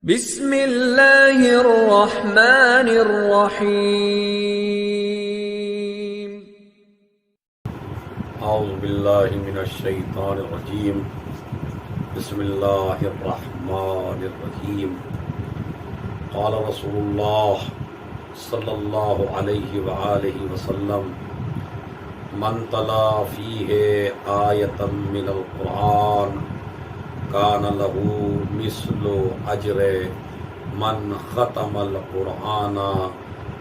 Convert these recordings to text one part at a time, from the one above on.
بسم اللہ الرحمن الرحیم اعوذ باللہ من الشیطان الرجیم بسم اللہ الرحمن الرحیم قال رسول اللہ صلی اللہ علیہ وآلہ وسلم من تلا فیہ آیتا من القرآن کان لہ مثل اجر من ختم القرآن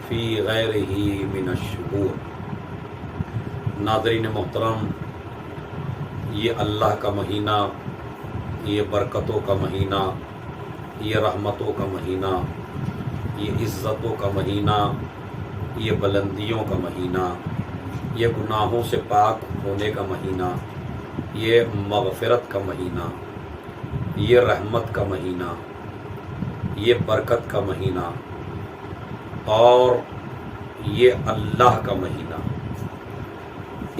فی غیرہ من الشہور۔ ناظرین محترم، یہ اللہ کا مہینہ، یہ برکتوں کا مہینہ، یہ رحمتوں کا مہینہ، یہ عزتوں کا مہینہ، یہ بلندیوں کا مہینہ، یہ گناہوں سے پاک ہونے کا مہینہ، یہ مغفرت کا مہینہ، یہ رحمت کا مہینہ، یہ برکت کا مہینہ، اور یہ اللہ کا مہینہ۔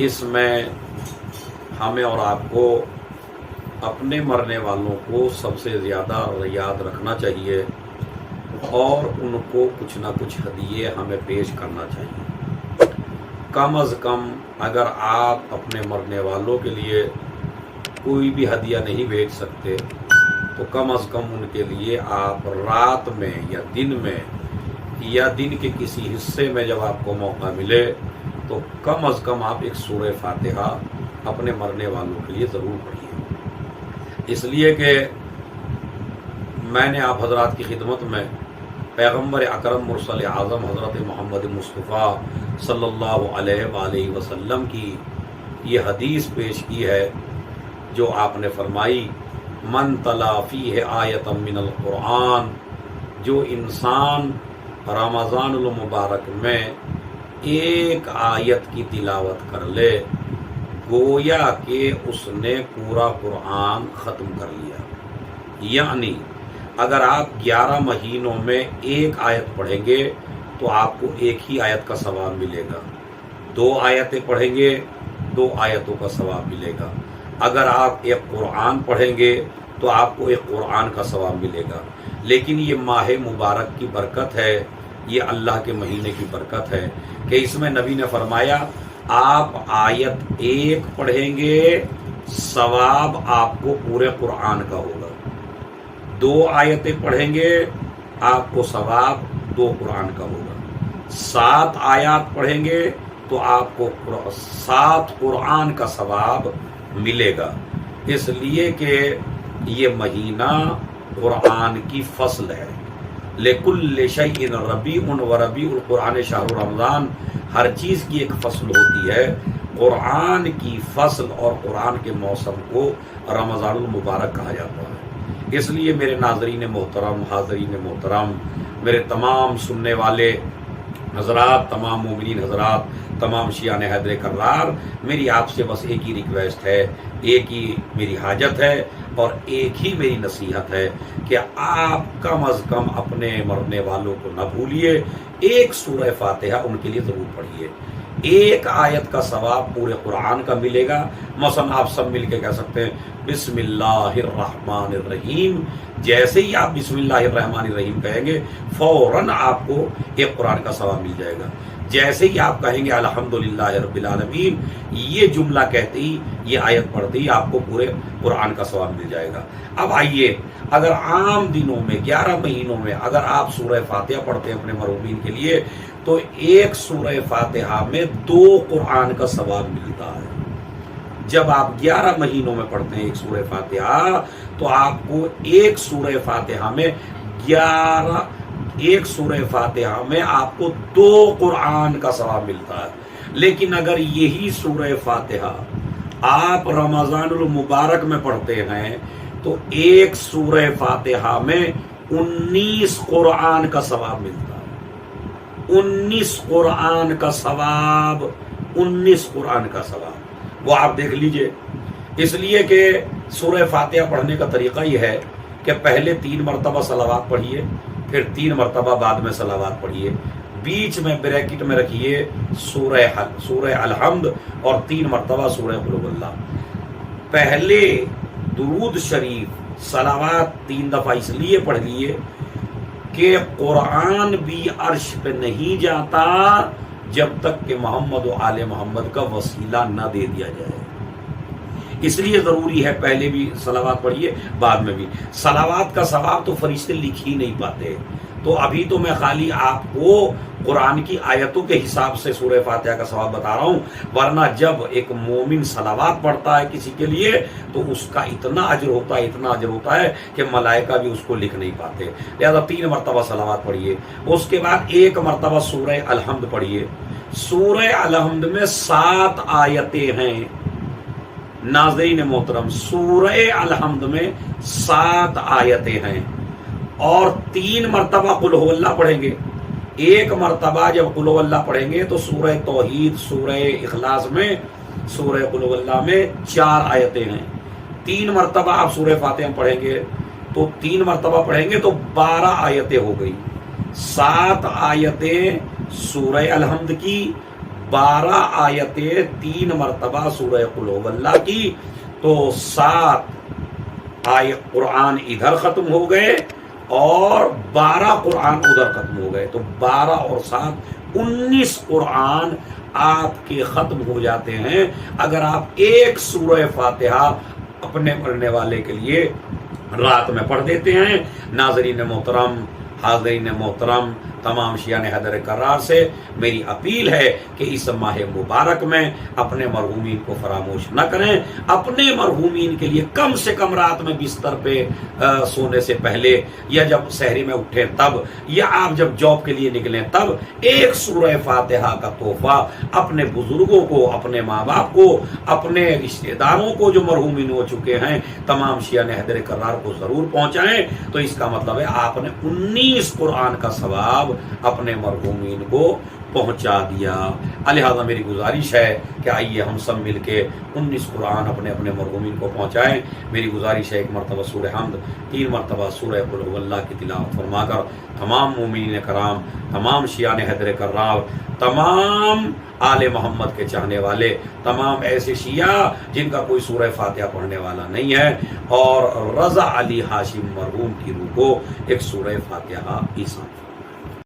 اس میں ہمیں اور آپ کو اپنے مرنے والوں کو سب سے زیادہ یاد رکھنا چاہیے اور ان کو کچھ نہ کچھ ہدیے ہمیں پیش کرنا چاہیے۔ کم از کم اگر آپ اپنے مرنے والوں کے لیے کوئی بھی ہدیہ نہیں بھیج سکتے تو کم از کم ان کے لیے آپ رات میں یا دن کے کسی حصے میں جب آپ کو موقع ملے تو کم از کم آپ ایک سورہ فاتحہ اپنے مرنے والوں کے لیے ضرور پڑھیے، اس لیے کہ میں نے آپ حضرات کی خدمت میں پیغمبر اکرم مرسل اعظم حضرت محمد مصطفیٰ صلی اللہ علیہ وآلہ وسلم کی یہ حدیث پیش کی ہے جو آپ نے فرمائی من تلا فیہ آیتا من القرآن، جو انسان رمضان المبارک میں ایک آیت کی تلاوت کر لے گویا کہ اس نے پورا قرآن ختم کر لیا۔ یعنی اگر آپ 11 مہینوں میں ایک آیت پڑھیں گے تو آپ کو ایک ہی آیت کا ثواب ملے گا، 2 آیتیں پڑھیں گے 2 آیتوں کا ثواب ملے گا، اگر آپ ایک قرآن پڑھیں گے تو آپ کو ایک قرآن کا ثواب ملے گا۔ لیکن یہ ماہ مبارک کی برکت ہے، یہ اللہ کے مہینے کی برکت ہے کہ اس میں نبی نے فرمایا آپ آیت 1 پڑھیں گے ثواب آپ کو پورے قرآن کا ہوگا، 2 آیتیں پڑھیں گے آپ کو ثواب 2 قرآن کا ہوگا، 7 آیات پڑھیں گے تو آپ کو 7 قرآن کا ثواب ملے گا۔ اس لیے کہ یہ مہینہ قرآن کی فصل ہے۔ لِكُلِّ شَيْءٍ رَبِيعٌ وَرَبِيعُ الْقُرْآنِ شَهْرُ رمضان، ہر چیز کی ایک فصل ہوتی ہے، قرآن کی فصل اور قرآن کے موسم کو رمضان المبارک کہا جاتا ہے۔ اس لیے میرے ناظرین محترم، حاضرین محترم، میرے تمام سننے والے حضرات، تمام مومنین حضرات، تمام شیعان حیدر کرار، میری آپ سے بس ایک ہی ریکویسٹ ہے، ایک ہی میری حاجت ہے اور ایک ہی میری نصیحت ہے کہ آپ کم از کم اپنے مرنے والوں کو نہ بھولیے، ایک سورہ فاتحہ ان کے لیے ضرور پڑھیے، 1 آیت کا ثواب پورے قرآن کا ملے گا۔ مثلا آپ سب مل کے کہہ سکتے ہیں بسم اللہ الرحمن الرحیم، جیسے ہی آپ بسم اللہ الرحمن الرحیم کہیں گے فوراً آپ کو ایک قرآن کا ثواب مل جائے گا۔ جیسے ہی آپ کہیں گے الحمدللہ رب العالمین، یہ جملہ کہتے ہی، یہ آیت پڑھتے ہی آپ کو پورے قرآن کا ثواب مل جائے گا۔ اب آئیے، اگر عام دنوں میں 11 مہینوں میں اگر آپ سورہ فاتحہ پڑھتے ہیں اپنے مرحومین کے لیے تو ایک سورہ فاتحہ میں 2 قرآن کا ثواب ملتا ہے۔ جب آپ 11 مہینوں میں پڑھتے ہیں ایک سورہ فاتحہ تو آپ کو ایک سورہ فاتحہ میں آپ کو 2 قرآن کا ثواب ملتا ہے۔ لیکن اگر یہی سورہ فاتحہ آپ رمضان المبارک میں پڑھتے ہیں تو ایک سورہ فاتحہ میں 19 قرآن کا ثواب ملتا ہے، 19 قرآن کا ثواب، 19 قرآن کا ثواب، وہ آپ دیکھ لیجئے۔ اس لیے کہ سورہ فاتحہ پڑھنے کا طریقہ یہ ہے کہ پہلے 3 مرتبہ صلوات پڑھیے، پھر 3 مرتبہ بعد میں صلوات پڑھیے، بیچ میں بریکٹ میں رکھیے سورہ الحمد اور 3 مرتبہ سورہ قل هو اللہ۔ پہلے درود شریف صلوات 3 دفعہ اس لیے پڑھ لیے کہ قرآن بھی عرش پہ نہیں جاتا جب تک کہ محمد و آل محمد کا وسیلہ نہ دے دیا جائے. اس لیے ضروری ہے پہلے بھی صلوات پڑھیے بعد میں بھی. صلوات کا ثواب تو فرشتے لکھ ہی نہیں پاتے. تو ابھی تو میں خالی آپ کو قرآن کی آیتوں کے حساب سے سورہ فاتحہ کا ثواب بتا رہا ہوں، ورنہ جب ایک مومن صلوات پڑھتا ہے کسی کے لیے تو اس کا اتنا اجر ہوتا ہے کہ ملائکہ بھی اس کو لکھ نہیں پاتے. لہذا 3 مرتبہ صلوات پڑھیے. اس کے بعد 1 مرتبہ سورہ الحمد پڑھیے. سورہ الحمد میں 7 آیتیں ہیں. ناظرین محترم، سورہ الحمد میں 7 آیتیں ہیں اور 3 مرتبہ قل هو اللہ پڑھیں گے. 1 مرتبہ جب قل هو اللہ پڑھیں گے تو سورہ توحید، سورہ اخلاص میں، سورہ قل هو اللہ میں 4 آیتیں ہیں. 3 مرتبہ آپ سورہ فاتحہ پڑھیں گے تو 3 مرتبہ پڑھیں گے تو 12 آیتیں ہو گئی. 7 آیتیں سورہ الحمد کی، 12 آیتیں 3 مرتبہ سورہ قل هو اللہ کی، تو 7 آیت قرآن ادھر ختم ہو گئے اور 12 قرآن ادھر ختم ہو گئے. تو 12 اور 7 19 قرآن آپ کے ختم ہو جاتے ہیں اگر آپ ایک سورہ فاتحہ اپنے پڑھنے والے کے لیے رات میں پڑھ دیتے ہیں. ناظرین محترم، حاضرین محترم، تمام شیعان حیدر کرار سے میری اپیل ہے کہ اس ماہ مبارک میں اپنے مرحومین کو فراموش نہ کریں. اپنے مرحومین کے لیے کم سے کم رات میں بستر پہ سونے سے پہلے یا جب سحری میں اٹھیں تب، یا آپ جب جاب کے لیے نکلیں تب، ایک سورہ فاتحہ کا تحفہ اپنے بزرگوں کو، اپنے ماں باپ کو، اپنے رشتہ داروں کو جو مرحومین ہو چکے ہیں، تمام شیعان حیدر کرار کو ضرور پہنچائیں. تو اس کا مطلب ہے آپ نے 19 قرآن کا ثواب اپنے مرحومین کو پہنچا دیا. لہذا میری گزارش ہے کہ آئیے ہم سب مل کے 19 قرآن اپنے اپنے مرحومین کو پہنچائیں. میری گزارش ہے 1 مرتبہ سورہ حمد، 3 مرتبہ سورہ قل هو اللہ کی تلاوت فرما کر تمام مومنین کرام، تمام شیعان حیدر کرار، تمام آل محمد کے چاہنے والے، تمام ایسے شیعہ جن کا کوئی سورہ فاتحہ پڑھنے والا نہیں ہے، اور رضا علی ہاشم مرحوم کی روح کو ایک سورہ فاتحہ عیسیٰ